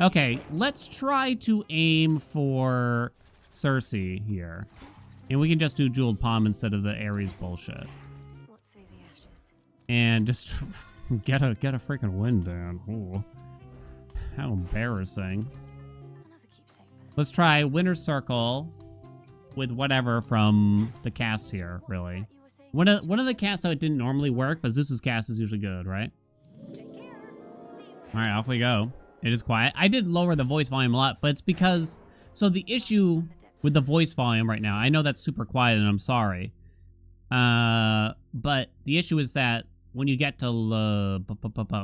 Okay, let's try to aim for Circe here. And we can just do jeweled palm instead of the Ares bullshit. What say the ashes? And just get a freaking win down. Ooh. How embarrassing. Another keepsake then. Let's try Winner's Circle with whatever from the cast here, really. What was that you were saying? One of the casts that didn't normally work, but Zeus's cast is usually good, right? Take care. See you. All right, off we go. It is quiet. I did lower the voice volume a lot, but it's because... So the issue with the voice volume right now, I know that's super quiet and I'm sorry. But the issue is that when you get to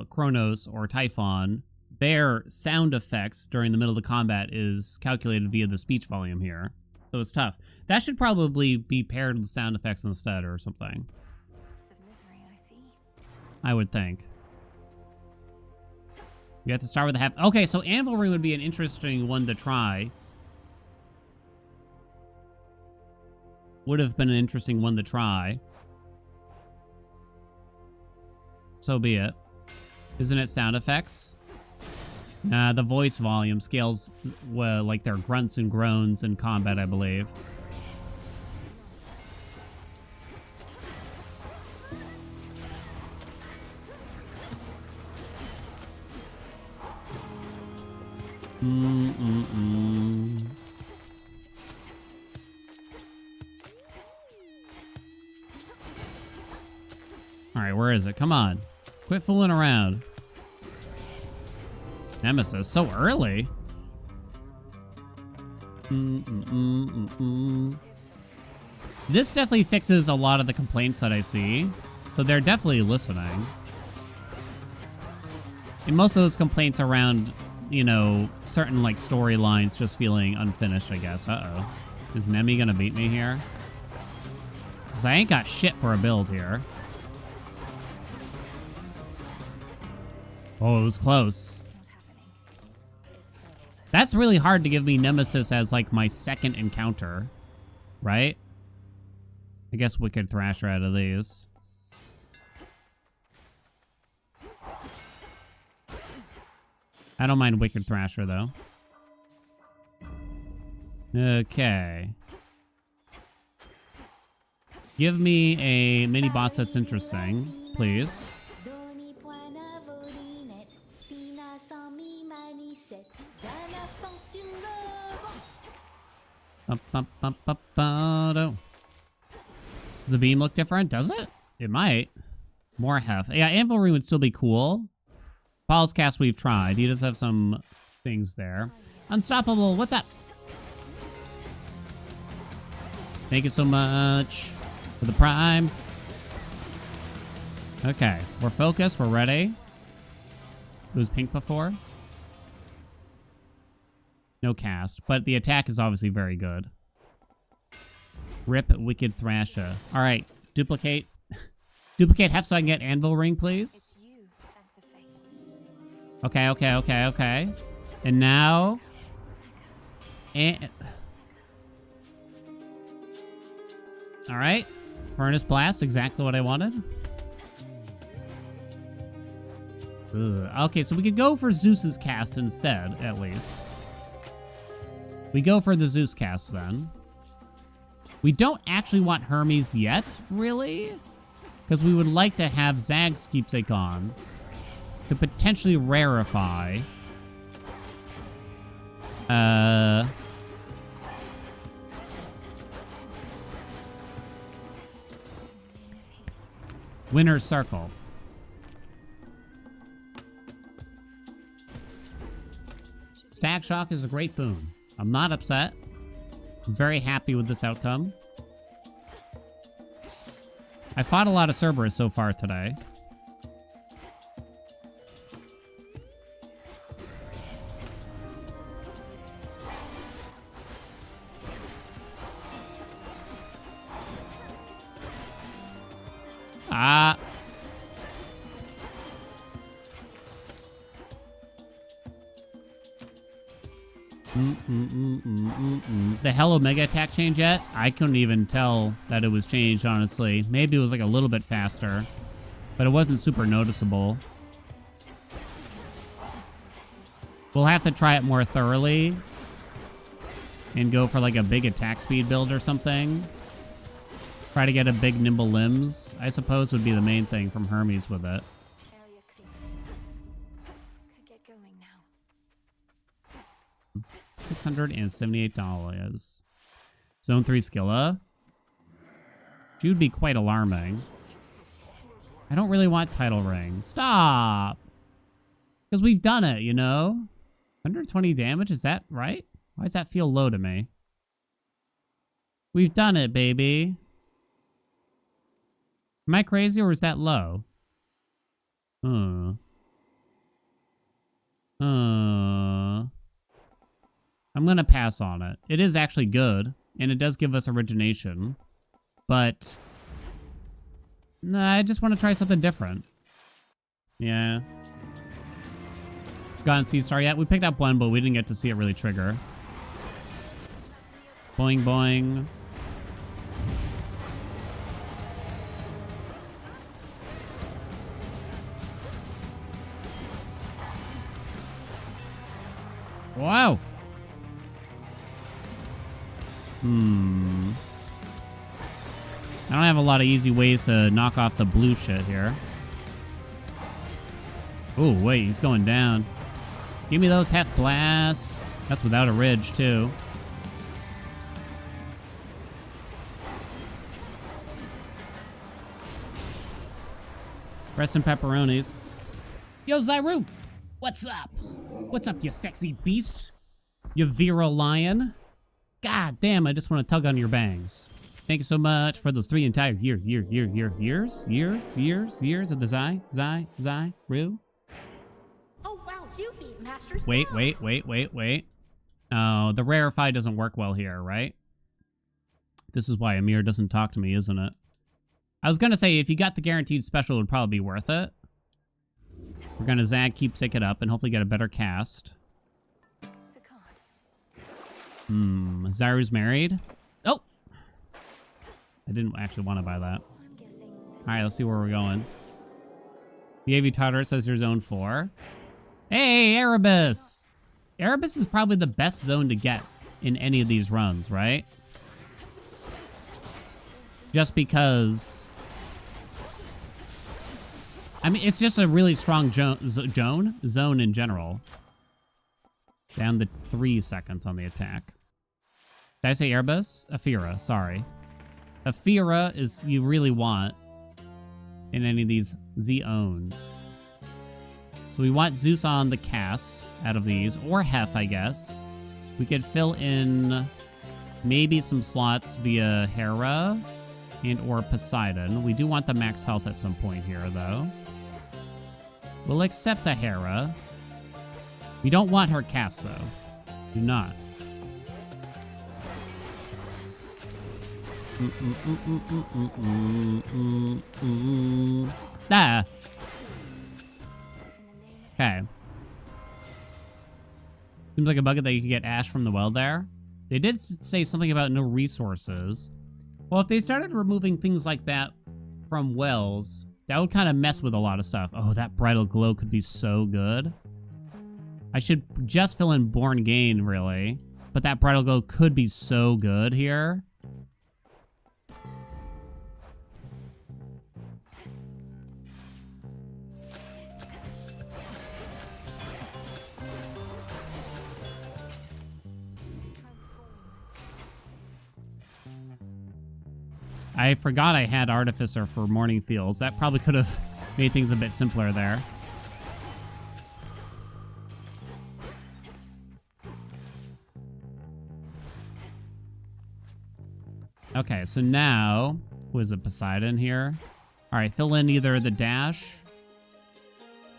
Kronos or Typhon, their sound effects during the middle of the combat is calculated via the speech volume here. So it's tough. That should probably be paired with sound effects instead or something. Lots of misery, I see. I would think. You have to start with the half. Okay, so Anvil Ring would be an interesting one to try. Would have been an interesting one to try. So be it. Isn't it sound effects? The voice volume scales, well, like their grunts and groans in combat, I believe. All right, where is it? Come on. Quit fooling around. Nemesis, so early. This definitely fixes a lot of the complaints that I see. So they're definitely listening. And most of those complaints around, you know, certain like storylines just feeling unfinished, I guess. Uh-oh. Is Nemi gonna beat me here? Because I ain't got shit for a build here. Oh, it was close. What's happening? It's settled. That's really hard to give me Nemesis as like my second encounter, right? I guess Wicked Thrasher out of these. I don't mind Wicked Thrasher though. Okay. Give me a mini boss that's interesting, please. Does the beam look different? Does it? It might. More heft. Yeah, Anvil Ring would still be cool. Paul's cast we've tried. He does have some things there. Unstoppable, what's up? Thank you so much for the prime. Okay, we're focused. We're ready. It was pink before. No cast, but the attack is obviously very good. Rip Wicked Thrasher. All right, duplicate. Duplicate heft so I can get Anvil Ring, please. It's you, thank the fates. Okay. And now... All right. Furnace Blast, exactly what I wanted. Ugh. Okay, so we could go for Zeus's cast instead, at least. We go for the Zeus cast, then. We don't actually want Hermes yet, really? Because we would like to have Zag's keepsake on to potentially rarefy. Winner's Circle. Stack Shock is a great boon. I'm not upset. I'm very happy with this outcome. I fought a lot of Cerberus so far today. The Hell Omega attack change yet? I couldn't even tell that it was changed, honestly. Maybe it was like a little bit faster, but it wasn't super noticeable. We'll have to try it more thoroughly and go for like a big attack speed build or something. Try to get a big nimble limbs, I suppose, would be the main thing from Hermes with it. Area clear. Could get going now. $678. Zone 3 Skilla. She would be quite alarming. I don't really want title ring. Stop! Because we've done it, you know? 120 damage, is that right? Why does that feel low to me? We've done it, baby. Am I crazy or is that low? I'm gonna pass on it. It is actually good, and it does give us origination. But nah, I just want to try something different. Yeah. It's gotten C-Star yet. We picked up one, but we didn't get to see it really trigger. Boing, boing. Wow. I don't have a lot of easy ways to knock off the blue shit here. Oh, wait, he's going down. Give me those hef blasts. That's without a ridge, too. Rest in pepperonis. Yo, Zyru! What's up? What's up, you sexy beast? You virile lion? God damn, I just want to tug on your bangs. Thank you so much for those 3 entire years of the Zyru. Oh wow, you beat Masters. Wait. Oh, the rarefy doesn't work well here, right? This is why Amir doesn't talk to me, isn't it? I was gonna say, if you got the guaranteed special, it would probably be worth it. We're gonna Zag keepsake it up and hopefully get a better cast. Zyru's married. Oh! I didn't actually want to buy that. Alright, let's see where we're going. The AV Tartar says you're zone 4. Hey, Erebus! Erebus is probably the best zone to get in any of these runs, right? Just because... I mean, it's just a really strong zone in general. Down to 3 seconds on the attack. Did I say Erebus? Aphira, sorry. Aphira is you really want in any of these Z-owns. So we want Zeus on the cast out of these, or Hef, I guess. We could fill in maybe some slots via Hera and or Poseidon. We do want the max health at some point here, though. We'll accept the Hera. We don't want her cast, though. Do not. Ah. Okay. Seems like a bucket that you could get ash from the well there. They did say something about no resources. Well, if they started removing things like that from wells, that would kind of mess with a lot of stuff. Oh, that bridal glow could be so good. I should just fill in Born Gain, really. But that bridal glow could be so good here. I forgot I had Artificer for Morning Fields. That probably could have made things a bit simpler there. Okay, so now, who is it, Poseidon here? All right, fill in either the dash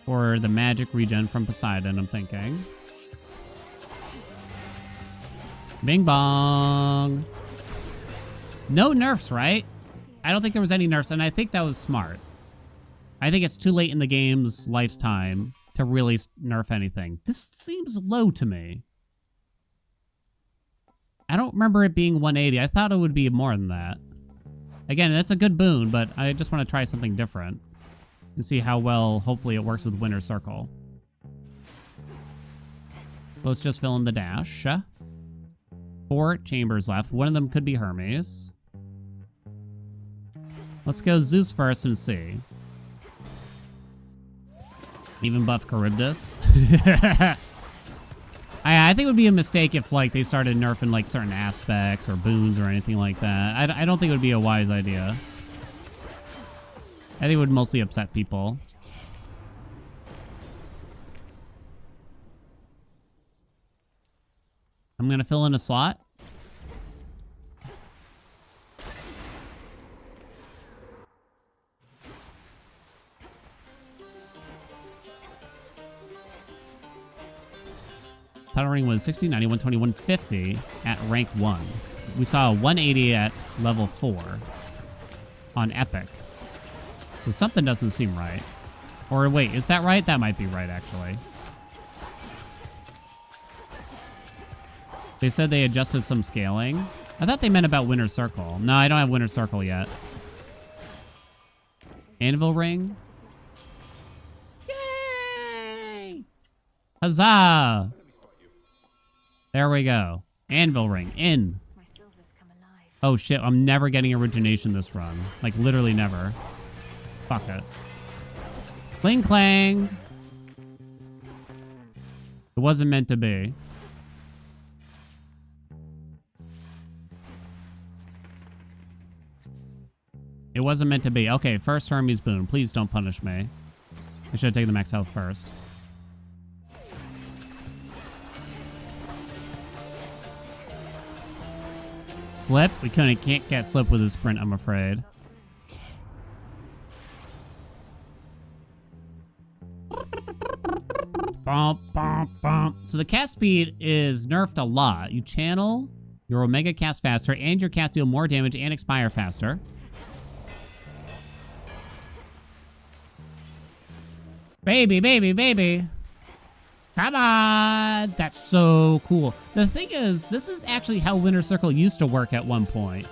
or the magic regen from Poseidon, I'm thinking. Bing bong. No nerfs, right? I don't think there was any nerfs, and I think that was smart. I think it's too late in the game's lifetime to really nerf anything. This seems low to me. I don't remember it being 180. I thought it would be more than that. Again, that's a good boon, but I just want to try something different and see how well, hopefully, it works with Winter Circle. Let's just fill in the dash. 4 chambers left. One of them could be Hermes. Let's go Zeus first and see. Even buff Charybdis. I think it would be a mistake if like they started nerfing like certain aspects or boons or anything like that. I don't think it would be a wise idea. I think it would mostly upset people. I'm gonna fill in a slot. Title rating was 60, 90, 120, 150 at rank 1. We saw a 180 at level 4 on Epic. So something doesn't seem right. Or wait, is that right? That might be right, actually. They said they adjusted some scaling. I thought they meant about Winner's Circle. No, I don't have Winner's Circle yet. Anvil ring. Yay! Huzzah! There we go. Anvil ring. In. My silver's come alive. Oh shit, I'm never getting origination this run. Like, literally never. Fuck it. Cling clang. It wasn't meant to be. It wasn't meant to be. Okay, first Hermes boon. Please don't punish me. I should have taken the max health first. Slip? We can't get slip with a sprint, I'm afraid. Bump, bump, bump. So the cast speed is nerfed a lot. You channel your Omega cast faster, and your cast deal more damage and expire faster. Baby, baby, baby. Come on. That's so cool. The thing is, this is actually how Winner's Circle used to work at one point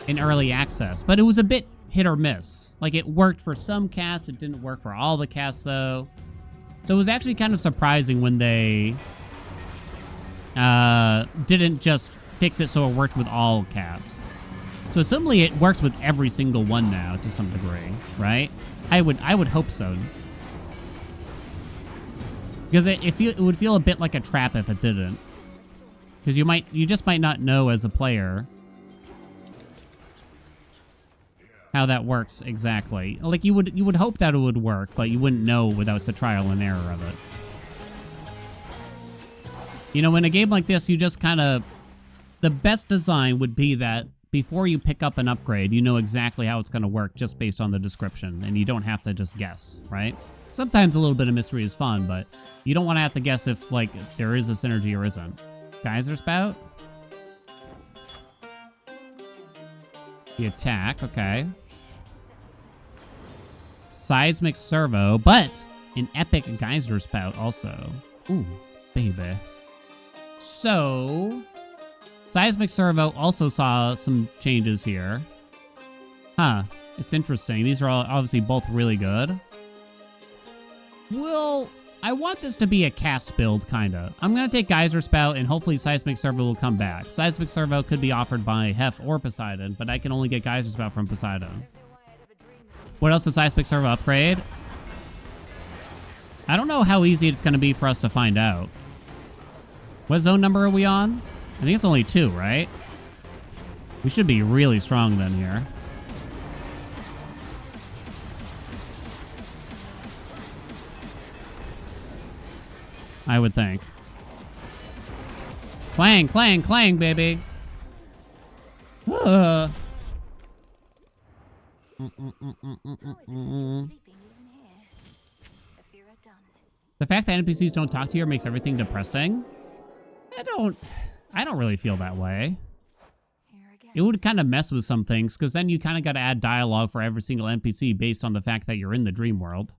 in early access, but it was a bit hit or miss. Like, it worked for some casts. It didn't work for all the casts, though. So it was actually kind of surprising when they didn't just fix it so it worked with all casts. So assumably it works with every single one now to some degree, right? I would hope so. Because it would feel a bit like a trap if it didn't. Because you just might not know as a player how that works exactly. Like, you would hope that it would work, but you wouldn't know without the trial and error of it. You know, in a game like this, you just kind of... The best design would be that before you pick up an upgrade, you know exactly how it's going to work just based on the description, and you don't have to just guess, right? Sometimes a little bit of mystery is fun, but you don't want to have to guess if, like, there is a synergy or isn't. Geyser Spout. The attack, okay. Seismic Servo, but an epic Geyser Spout also. Ooh, baby. So, Seismic Servo also saw some changes here. Huh, it's interesting. These are all obviously both really good. Well, I want this to be a cast build, kinda. I'm gonna take Geyser Spout, and hopefully Seismic Servo will come back. Seismic Servo could be offered by Hef or Poseidon, but I can only get Geyser Spout from Poseidon. What else does Seismic Servo upgrade? I don't know how easy it's gonna be for us to find out. What zone number are we on? I think it's only 2, right? We should be really strong then here. I would think. Clang, clang, clang, baby. How is it you're sleeping even here? Aphira done. The fact that NPCs don't talk to you makes everything depressing. I don't really feel that way. Here again. It would kind of mess with some things, because then you kind of got to add dialogue for every single NPC based on the fact that you're in the dream world.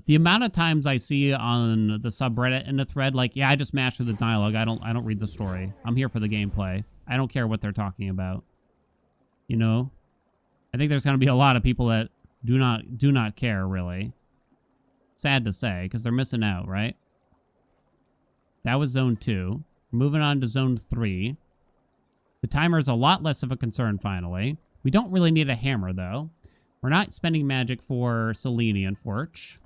The amount of times I see on the subreddit in the thread, like, yeah, I just mash through the dialogue. I don't read the story. I'm here for the gameplay. I don't care what they're talking about. You know? I think there's going to be a lot of people that do not care, really. Sad to say, because they're missing out, right? That was zone 2. Moving on to zone 3. The timer is a lot less of a concern, finally. We don't really need a hammer, though. We're not spending magic for Selenian Forge.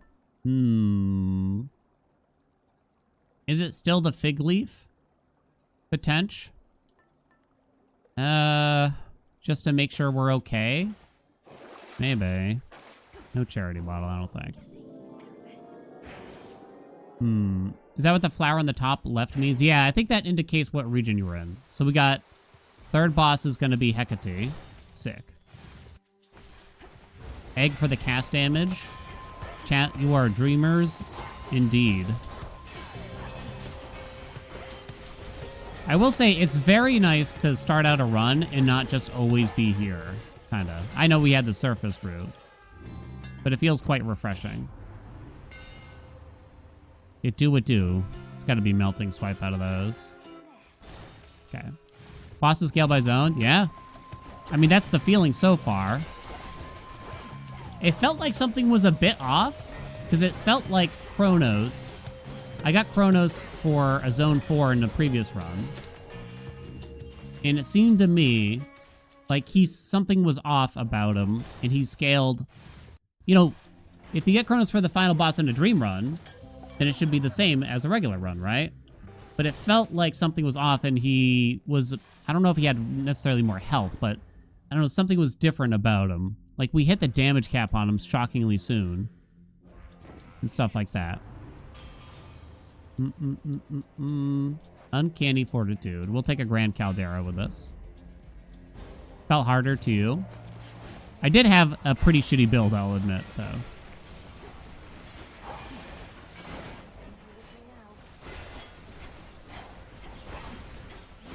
Is it still the fig leaf? Potential? Just to make sure we're okay? Maybe. No charity bottle, I don't think. Is that what the flower on the top left means? Yeah, I think that indicates what region you were in. So we got... Third boss is going to be Hecate. Sick. Egg for the cast damage. Chat, you are dreamers indeed. I will say it's very nice to start out a run and not just always be here. Kind of. I know we had the surface route, but it feels quite refreshing. It do. It's got to be melting swipe out of those. Okay. Boss to scale by zone? Yeah. I mean, that's the feeling so far. It felt like something was a bit off, because it felt like Chronos. I got Chronos for a zone 4 in the previous run. And it seemed to me like something was off about him, and he scaled. You know, if you get Chronos for the final boss in a dream run, then it should be the same as a regular run, right? But it felt like something was off, and he was... I don't know if he had necessarily more health, but I don't know, something was different about him. Like, we hit the damage cap on him shockingly soon. And stuff like that. Uncanny Fortitude. We'll take a Grand Caldera with this. Felt harder to you. I did have a pretty shitty build, I'll admit, though.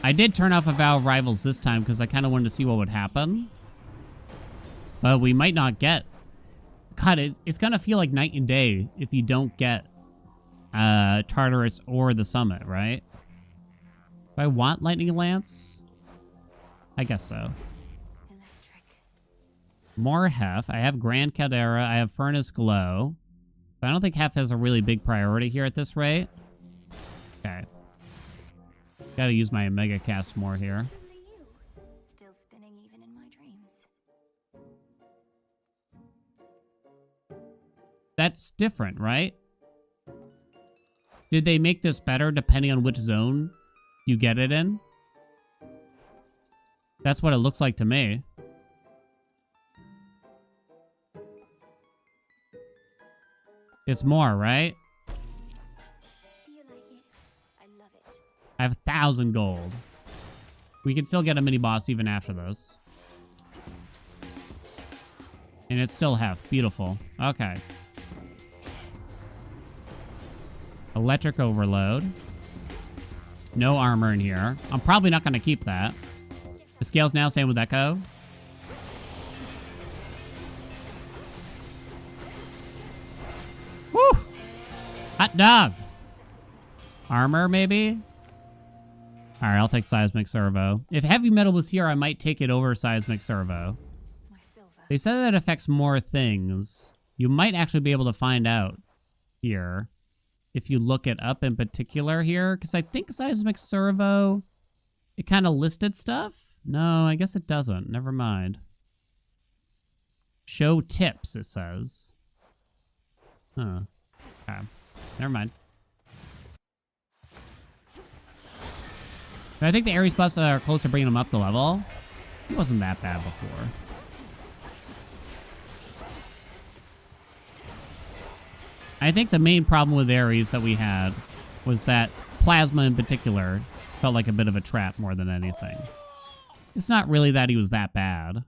I did turn off Avow Rivals this time because I kind of wanted to see what would happen. But we might not get... God, it's going to feel like night and day if you don't get Tartarus or the Summit, right? Do I want Lightning Lance? I guess so. Electric. More Hef. I have Grand Caldera. I have Furnace Glow. But I don't think Hef has a really big priority here at this rate. Okay. Gotta use my Omega Cast more here. Still spinning even in my dreams. That's different, right? Did they make this better depending on which zone you get it in? That's what it looks like to me. It's more, right? Feel like it. I love it. I have 1,000 gold. We can still get a mini boss even after this. And it's still Hef. Beautiful. Okay. Electric Overload. No armor in here. I'm probably not going to keep that. The scale's now, same with Echo. Woo! Hot dog! Armor, maybe? Alright, I'll take Seismic Servo. If Heavy Metal was here, I might take it over Seismic Servo. My silver. They said that it affects more things. You might actually be able to find out here if you look it up in particular here. Because I think Seismic Servo, it kind of listed stuff. No, I guess it doesn't. Never mind. Show tips, it says. Huh. Okay. Never mind. But I think the Ares buffs are close to bringing him up the level. He wasn't that bad before. I think the main problem with Ares that we had was that Plasma in particular felt like a bit of a trap more than anything. It's not really that he was that bad.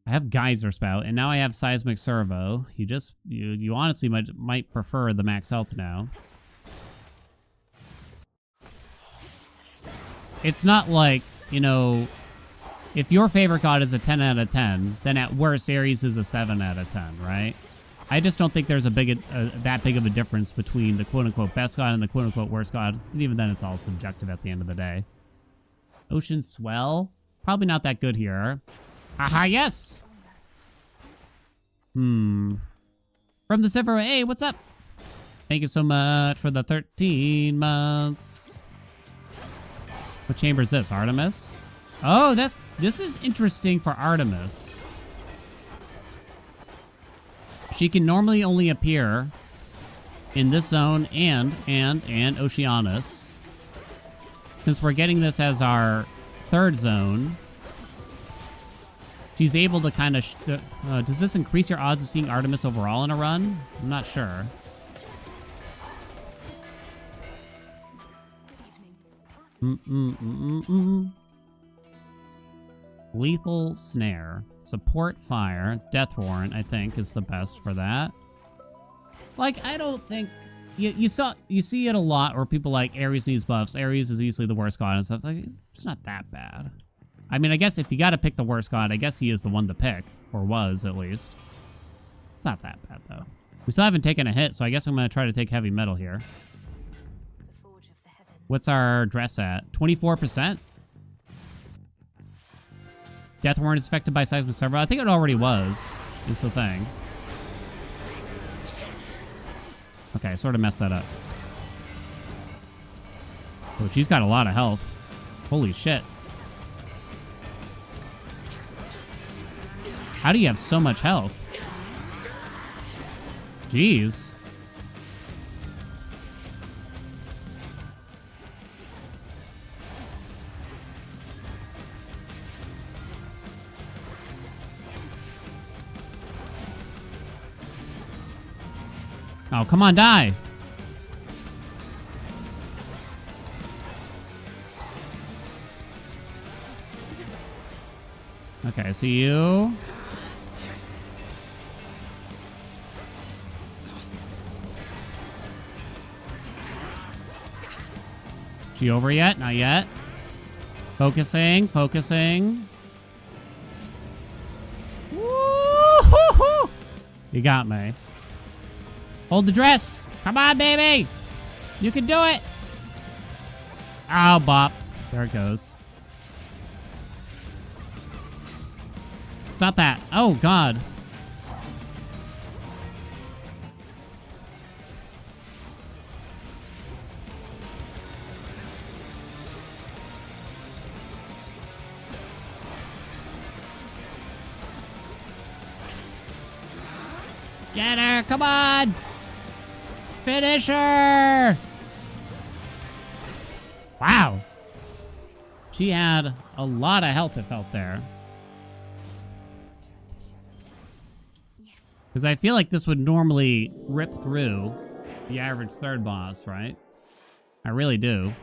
I have Geyser Spout, and now I have Seismic Servo. You honestly might prefer the max health now. It's not like, you know, if your favorite god is a 10 out of 10, then at worst Ares is a 7 out of 10, right? I just don't think there's that big of a difference between the quote-unquote best god and the quote-unquote worst god. And even then, it's all subjective at the end of the day. Ocean Swell? Probably not that good here. Haha, yes! From the server, hey, what's up? Thank you so much for the 13 months. What chamber is this? Artemis? Oh, this is interesting for Artemis. She can normally only appear in this zone and Oceanus. Since we're getting this as our third zone, she's able to kind of... does this increase your odds of seeing Artemis overall in a run? I'm not sure. Lethal Snare. Support Fire. Death Warrant, I think, is the best for that. Like, I don't think... You see it a lot where people like, Ares needs buffs. Ares is easily the worst god and stuff. Like, it's not that bad. I mean, I guess if you gotta pick the worst god, I guess he is the one to pick. Or was, at least. It's not that bad, though. We still haven't taken a hit, so I guess I'm gonna try to take heavy metal here. What's our dress at? 24%? Death Warrant is affected by seismic servo. I think it already was, is the thing. Okay, sort of messed that up. Oh, she's got a lot of health. Holy shit. How do you have so much health? Jeez. Oh, come on, die. Okay, I see you. She over yet? Not yet. Focusing, focusing. Woo-hoo-hoo! You got me. Hold the dress. Come on, baby. You can do it. Oh, bop. There it goes. Stop that. Oh, God. Get her. Come on. Finish her! Wow. She had a lot of health, it felt there. Because I feel like this would normally rip through the average third boss, right? I really do.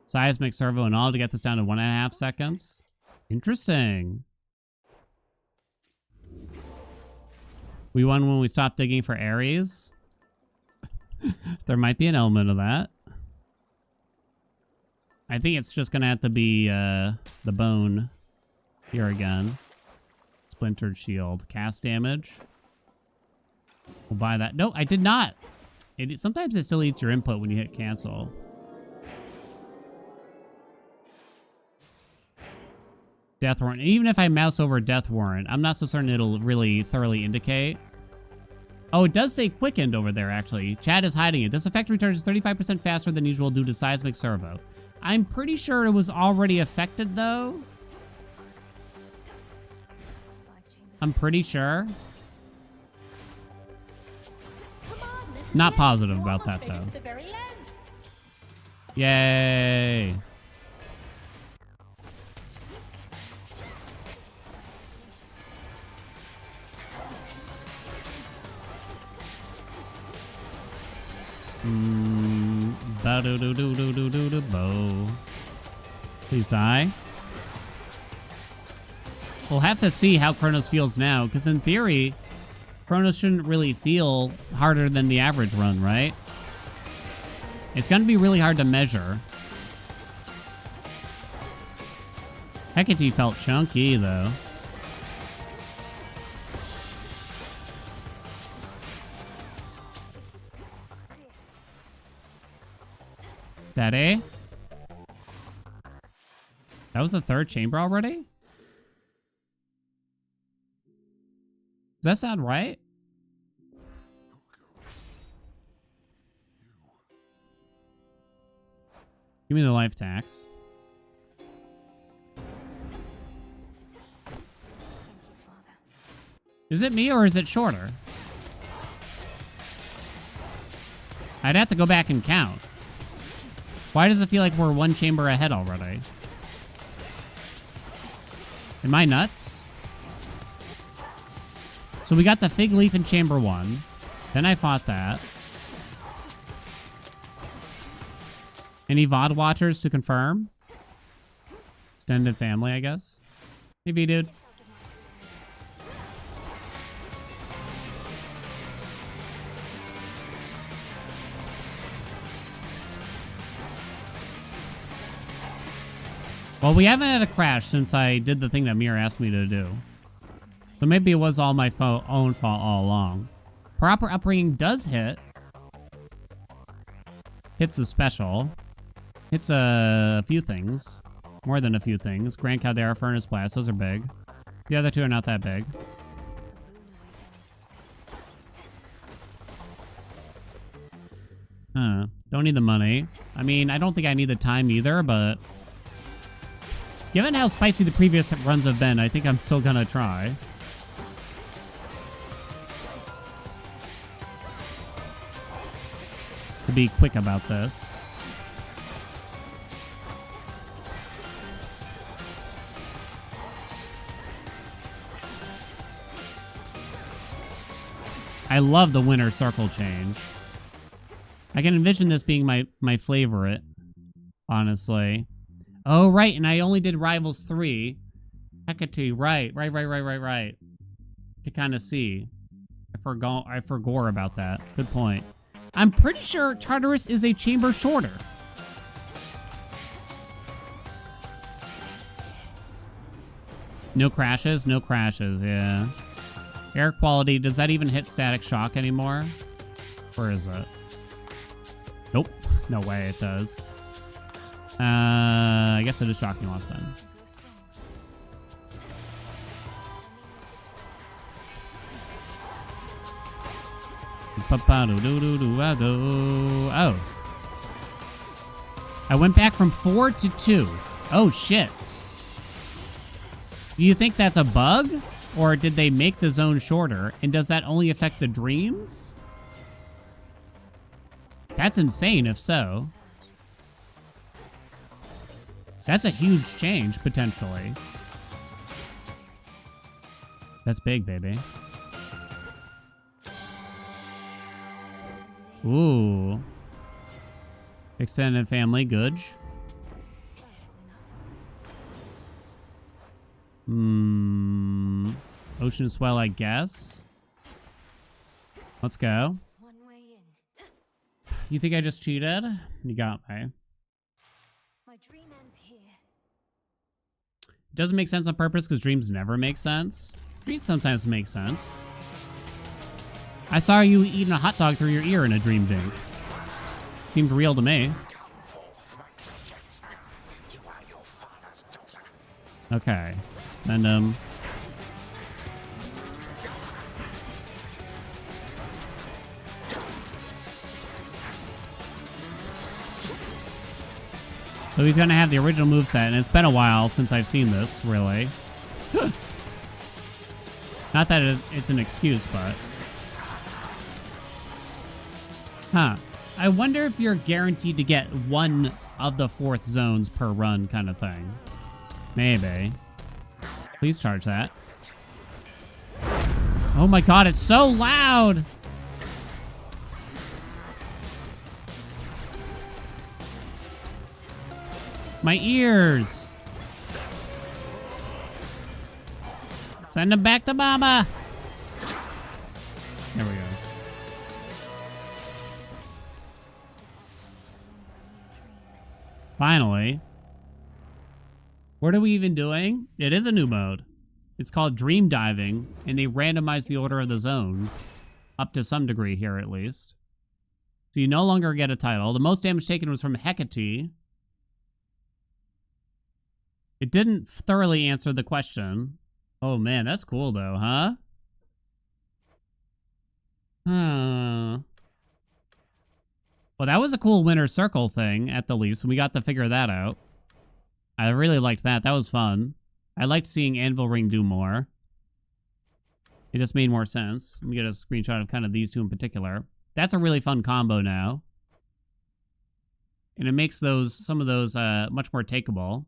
Seismic servo and all to get this down to 1.5 seconds. Interesting. We won when we stopped digging for Ares. There might be an element of that. I think it's just gonna have to be the bone here again. Splintered shield. Cast damage. We'll buy that. No, I did not. Sometimes it still eats your input when you hit cancel. Death Warrant. Even if I mouse over Death Warrant, I'm not so certain it'll really thoroughly indicate. Oh, it does say quickened over there, actually. Chat is hiding it. This effect recharges 35% faster than usual due to seismic servo. I'm pretty sure it was already affected, though. I'm pretty sure. Not positive about that, though. Yay. Ba-do-do-do-do-do-do-bo. Please die. We'll have to see how Chronos feels now, because in theory, Chronos shouldn't really feel harder than the average run, right? It's going to be really hard to measure. Hecate felt chunky, though. Daddy? That was the third chamber already? Does that sound right? Give me the life tax. Thank you, Father. Is it me or is it shorter? I'd have to go back and count. Why does it feel like we're one chamber ahead already? Am I nuts? So we got the fig leaf in chamber 1. Then I fought that. Any VOD watchers to confirm? Extended family, I guess. Maybe, dude. Well, we haven't had a crash since I did the thing that Mir asked me to do. So maybe it was all my own fault all along. Proper upbringing does hit. Hits the special. Hits a few things. More than a few things. Grand Caldera, Furnace Blast, those are big. The other two are not that big. Huh. Don't need the money. I mean, I don't think I need the time either, but... given how spicy the previous runs have been, I think I'm still gonna try. To be quick about this. I love the winter circle change. I can envision this being my favorite, honestly. Oh, right, and I only did Rivals 3. Hecate, right. To kind of see. I forgot about that. Good point. I'm pretty sure Tartarus is a chamber shorter. No crashes? No crashes, yeah. Air quality, does that even hit static shock anymore? Where is it? Nope. No way it does. I guess it is shocking loss then. Oh. I went back from 4 to 2. Oh, shit. Do you think that's a bug? Or did they make the zone shorter? And does that only affect the dreams? That's insane if so. That's a huge change, potentially. That's big, baby. Ooh. Extended family, good. Ocean swell, I guess. Let's go. One way in. You think I just cheated? You got me. My dream ends here. It doesn't make sense on purpose because dreams never make sense. Dreams sometimes make sense. I saw you eating a hot dog through your ear in a dream dink. Seemed real to me. Okay. Send him. So he's going to have the original moveset, and it's been a while since I've seen this, really. Not that it's an excuse, but... Huh. I wonder if you're guaranteed to get one of the 4th zones per run kind of thing. Maybe. Please charge that. Oh my god, it's so loud! My ears! Send him back to Mama! There we go. Finally. What are we even doing? It is a new mode. It's called Dream Diving, and they randomize the order of the zones. Up to some degree here, at least. So you no longer get a title. The most damage taken was from Hecate. It didn't thoroughly answer the question. Oh man, that's cool though, huh? Huh. Well, that was a cool winner circle thing, at the least, and we got to figure that out. I really liked that. That was fun. I liked seeing Anvil Ring do more. It just made more sense. Let me get a screenshot of kind of these two in particular. That's a really fun combo now. And it makes those some of those much more takeable.